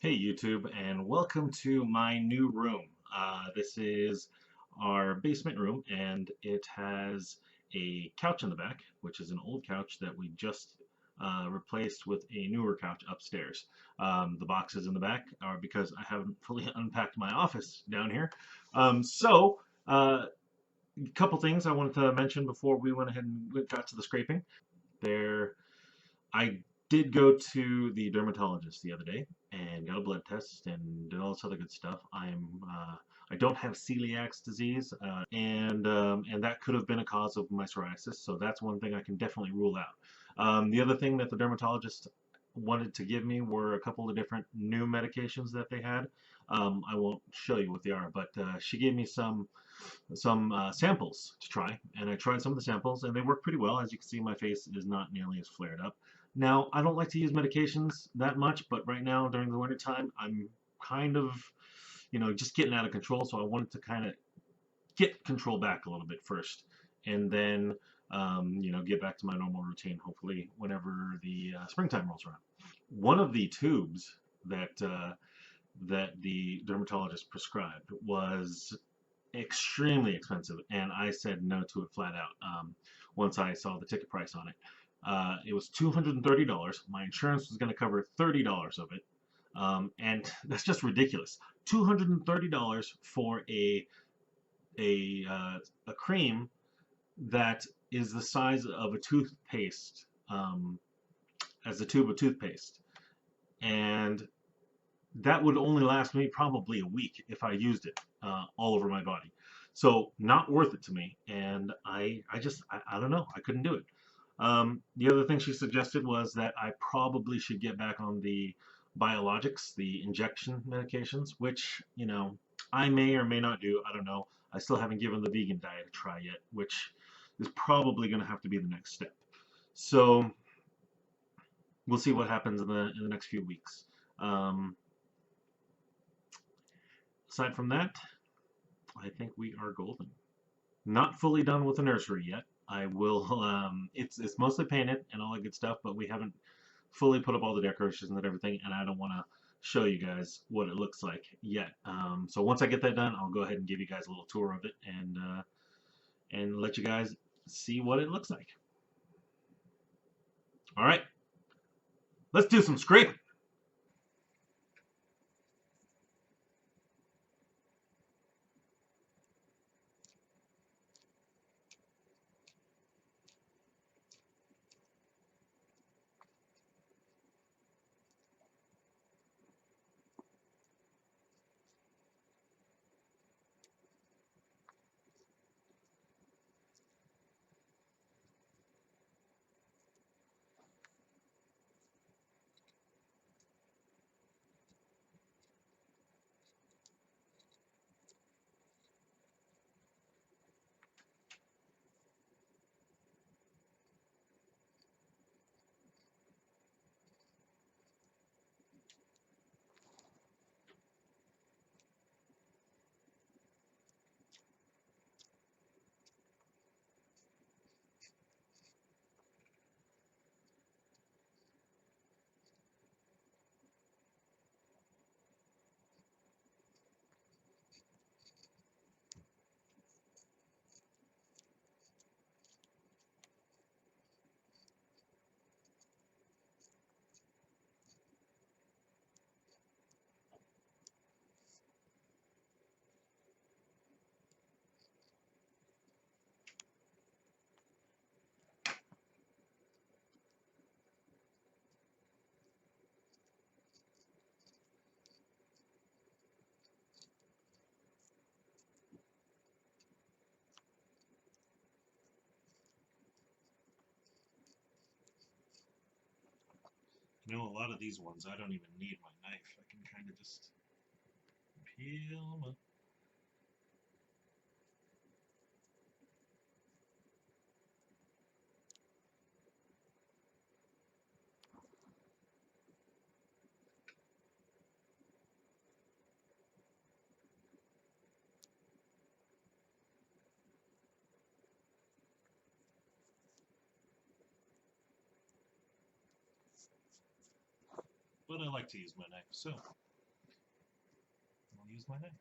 Hey YouTube, and welcome to my new room. This is our basement room, and it has a couch in the back, which is an old couch that we just replaced with a newer couch upstairs. The boxes in the back are because I haven't fully unpacked my office down here. A couple things I wanted to mention before we went ahead and got to the scraping. There, I did go to the dermatologist the other day and got a blood test and did all this other good stuff. I don't have celiac disease, and that could have been a cause of my psoriasis. So that's one thing I can definitely rule out. The other thing that the dermatologist wanted to give me were a couple of different new medications that they had. I won't show you what they are, but she gave me some samples to try, and I tried some of the samples, and they work pretty well. As you can see, my face is not nearly as flared up. Now, I don't like to use medications that much, but right now during the winter time, I'm kind of, just getting out of control. So I wanted to kind of get control back a little bit first, and then, get back to my normal routine. Hopefully, whenever the springtime rolls around. One of the tubes that the dermatologist prescribed was extremely expensive, and I said no to it flat out. Once I saw the ticket price on it, it was $230. My insurance was going to cover $30 of it, and that's just ridiculous. $230 for a cream that is the size of a toothpaste, as a tube of toothpaste, and that would only last me probably a week if I used it all over my body. So not worth it to me, and I don't know, I couldn't do it. The other thing she suggested was that I probably should get back on the biologics, the injection medications, which, I may or may not do. I don't know. I still haven't given the vegan diet a try yet, which is probably going to have to be the next step. So we'll see what happens in the next few weeks. Um, Aside from that, I think we are golden. Not fully done with the nursery yet. I will. It's mostly painted and all that good stuff, but we haven't fully put up all the decorations and everything, and I don't want to show you guys what it looks like yet. So once I get that done, I'll go ahead and give you guys a little tour of it and let you guys see what it looks like. All right, let's do some scraping. A lot of these ones, I don't even need my knife. I can kind of just peel them up. But I like to use my knife, so use my knife.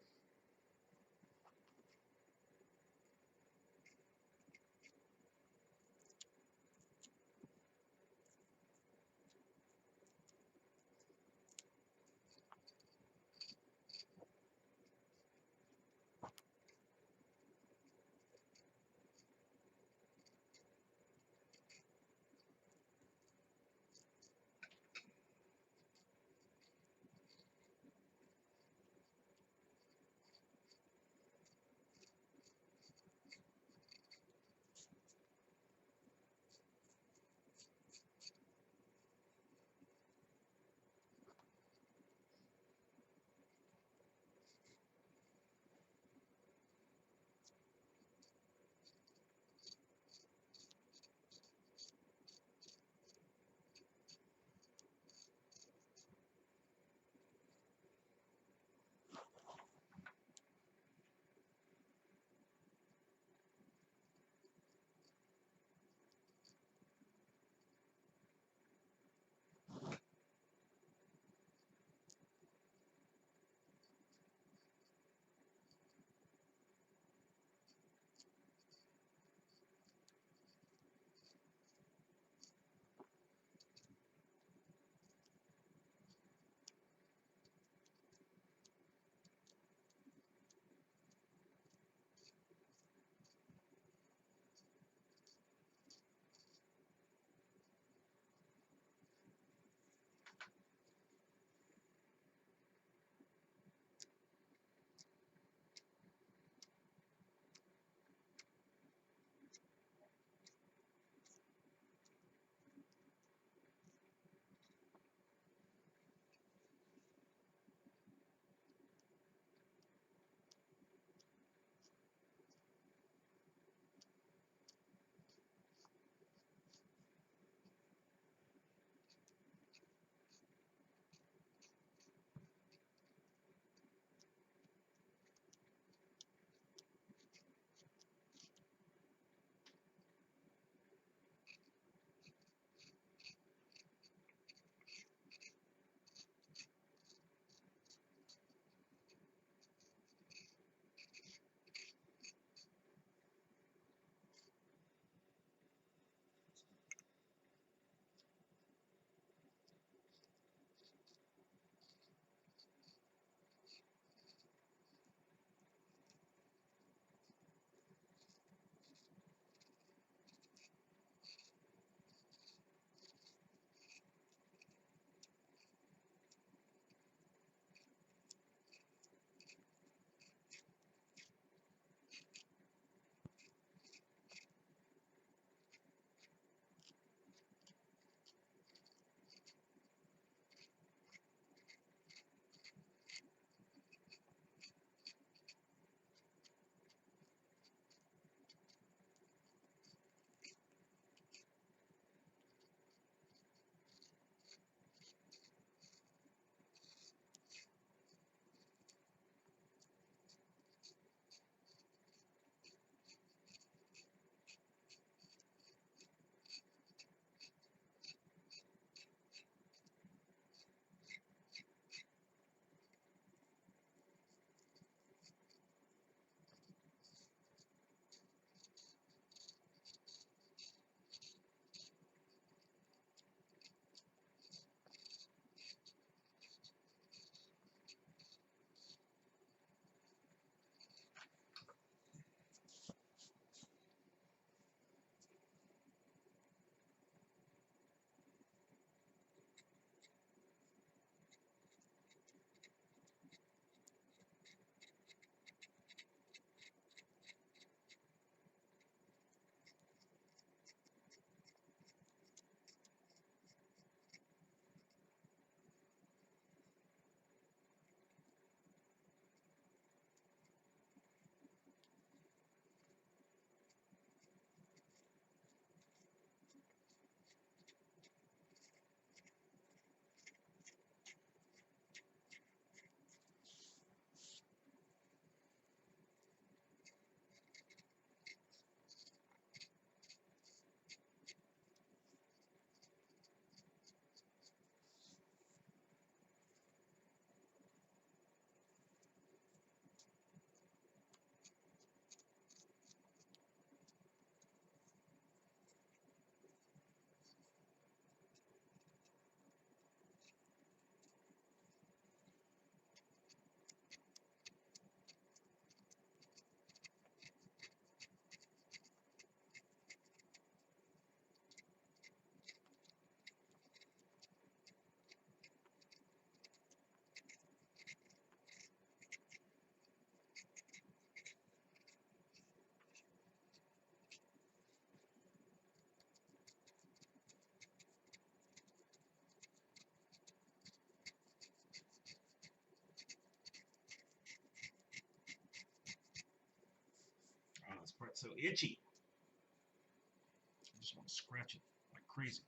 so itchy. I just want to scratch it like crazy.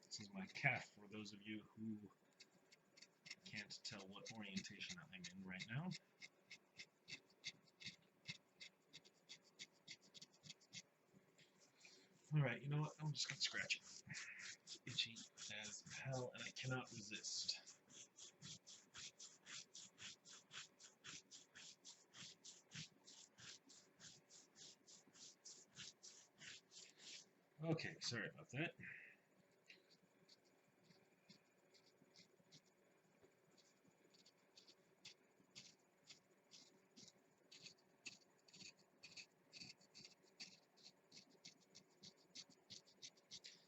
This is my calf, for those of you who can't tell what orientation I'm in right now. Alright, you know what? I'm just going to scratch it. It's itchy as hell, and I cannot resist. Okay, sorry about that.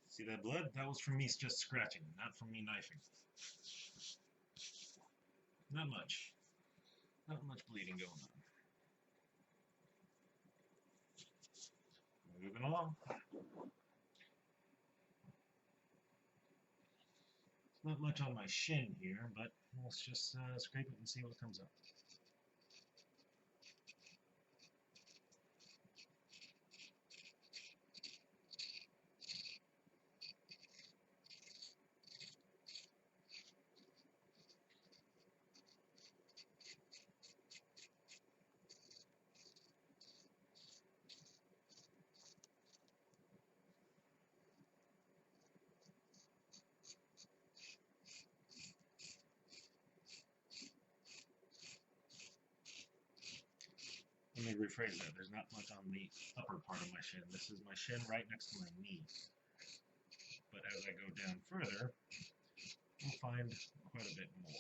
See that blood? That was from me just scratching, not from me knifing. Not much. Not much bleeding going on. Moving along. Not much on my shin here, but let's just scrape it and see what comes up. Let me rephrase that. There's not much on the upper part of my shin. This is my shin right next to my knee. But as I go down further, we'll find quite a bit more.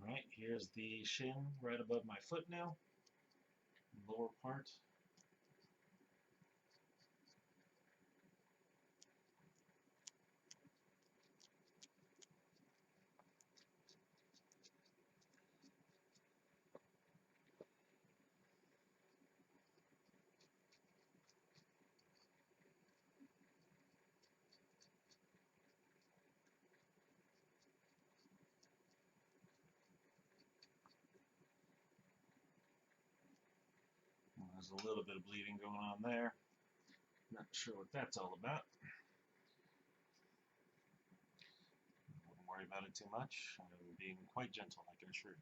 Alright, here's the shin right above my foot now, lower part. There's a little bit of bleeding going on there. Not sure what that's all about. Wouldn't worry about it too much. I'm being quite gentle, I can assure you.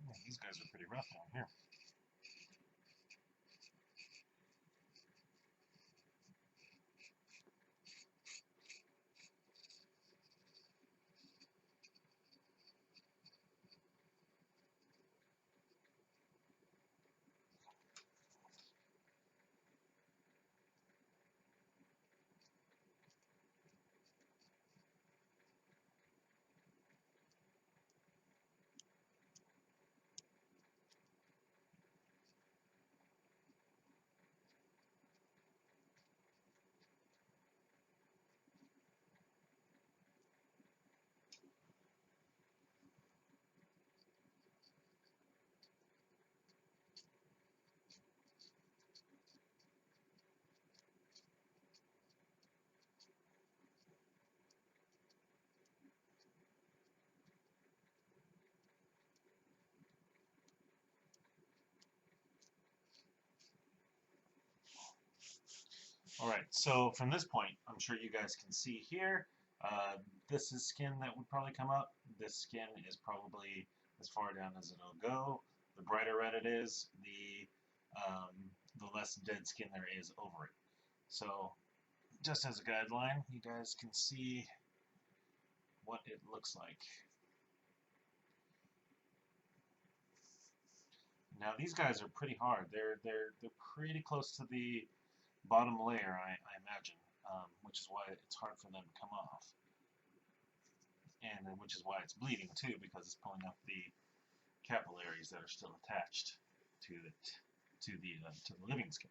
Oh, these guys are pretty rough down here. Alright, so from this point, I'm sure you guys can see here, This is skin that would probably come up. This skin is probably as far down as it'll go. The brighter red it is, the less dead skin there is over it. So just as a guideline, you guys can see what it looks like. Now these guys are pretty hard. They're pretty close to the bottom layer, I imagine, which is why it's hard for them to come off, and which is why it's bleeding too, because it's pulling up the capillaries that are still attached to the living skin.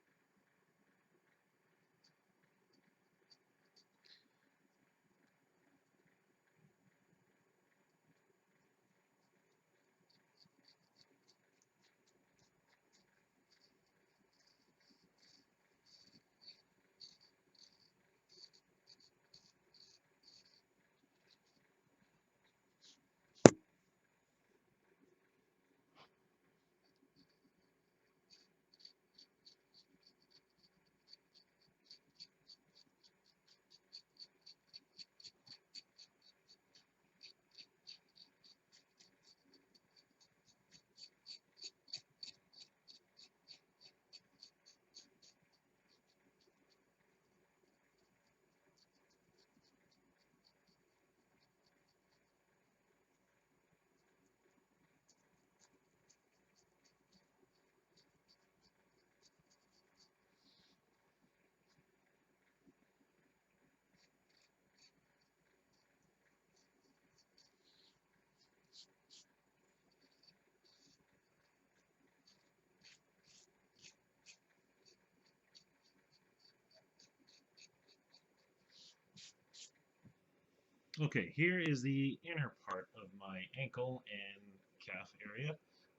Okay, here is the inner part of my ankle and calf area.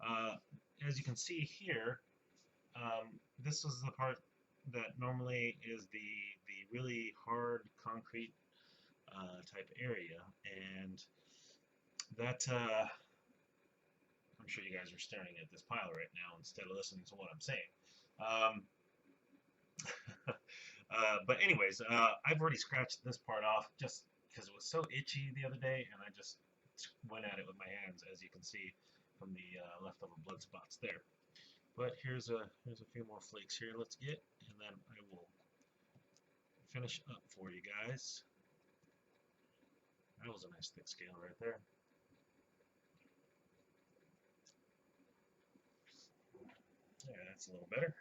Uh, as you can see here, this is the part that normally is the really hard concrete type area, and that I'm sure you guys are staring at this pile right now instead of listening to what I'm saying. Um, but anyways, I've already scratched this part off just because it was so itchy the other day, and I just went at it with my hands, as you can see from the leftover blood spots there. But here's a few more flakes here. Let's get, and then I will finish up for you guys. That was a nice thick scale right there. Yeah, that's a little better.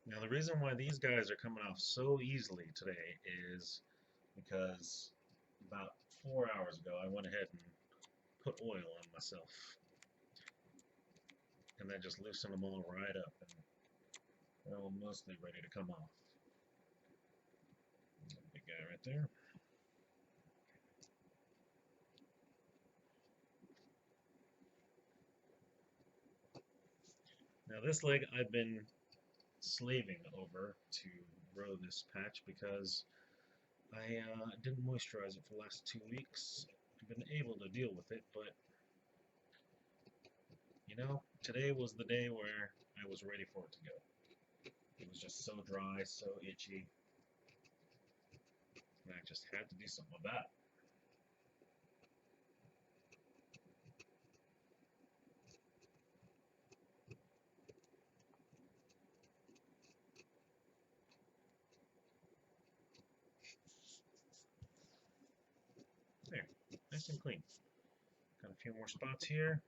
Now the reason why these guys are coming off so easily today is because about 4 hours ago I went ahead and put oil on myself, and then just loosened them all right up, and they're all mostly ready to come off. Big guy right there. Now this leg I've been slaving over to grow this patch because I didn't moisturize it for the last 2 weeks. I've been able to deal with it, but you know, today was the day where I was ready for it to go. It was just so dry, so itchy, and I just had to do something about it. There, nice and clean. Got a few more spots here.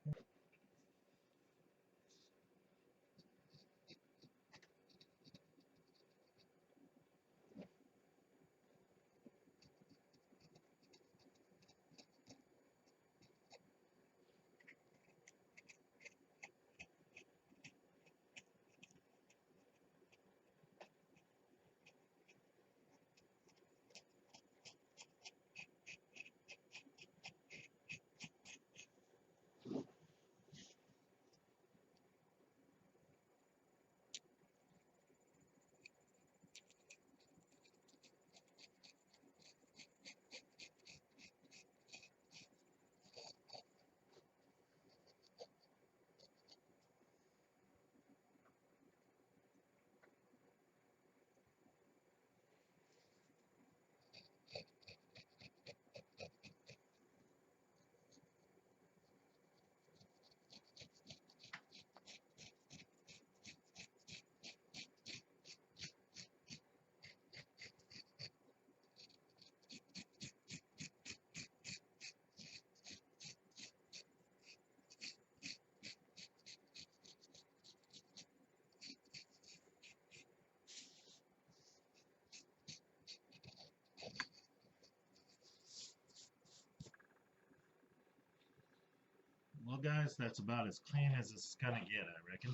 Well, guys, that's about as clean as it's gonna get, I reckon.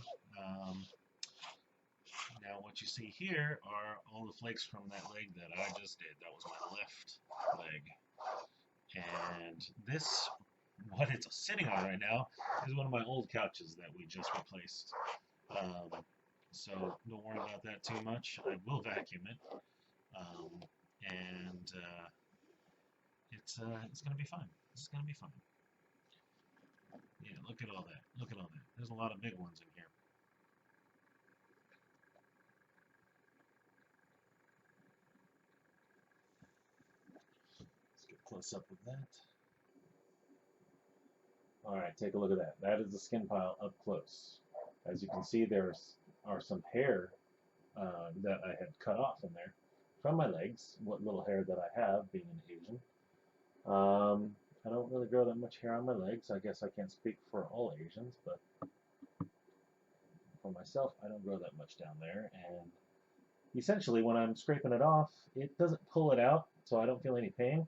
Now, what you see here are all the flakes from that leg that I just did. That was my left leg. And this, what it's sitting on right now, is one of my old couches that we just replaced. So don't worry about that too much. I will vacuum it. And it's gonna be fine. It's gonna be fine. Yeah, look at all that. Look at all that. There's a lot of big ones in here. Let's get close up with that. All right, take a look at that. That is the skin pile up close. As you can see, there are some hair that I had cut off in there from my legs. What little hair that I have, being an Asian. I don't really grow that much hair on my legs. I guess I can't speak for all Asians, but for myself, I don't grow that much down there. And essentially, when I'm scraping it off, it doesn't pull it out, so I don't feel any pain.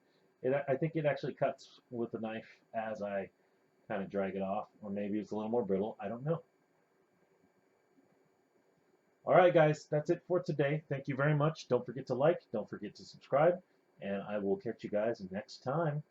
I think it actually cuts with the knife as I kind of drag it off, or maybe it's a little more brittle. I don't know. All right, guys, that's it for today. Thank you very much. Don't forget to like, don't forget to subscribe, and I will catch you guys next time.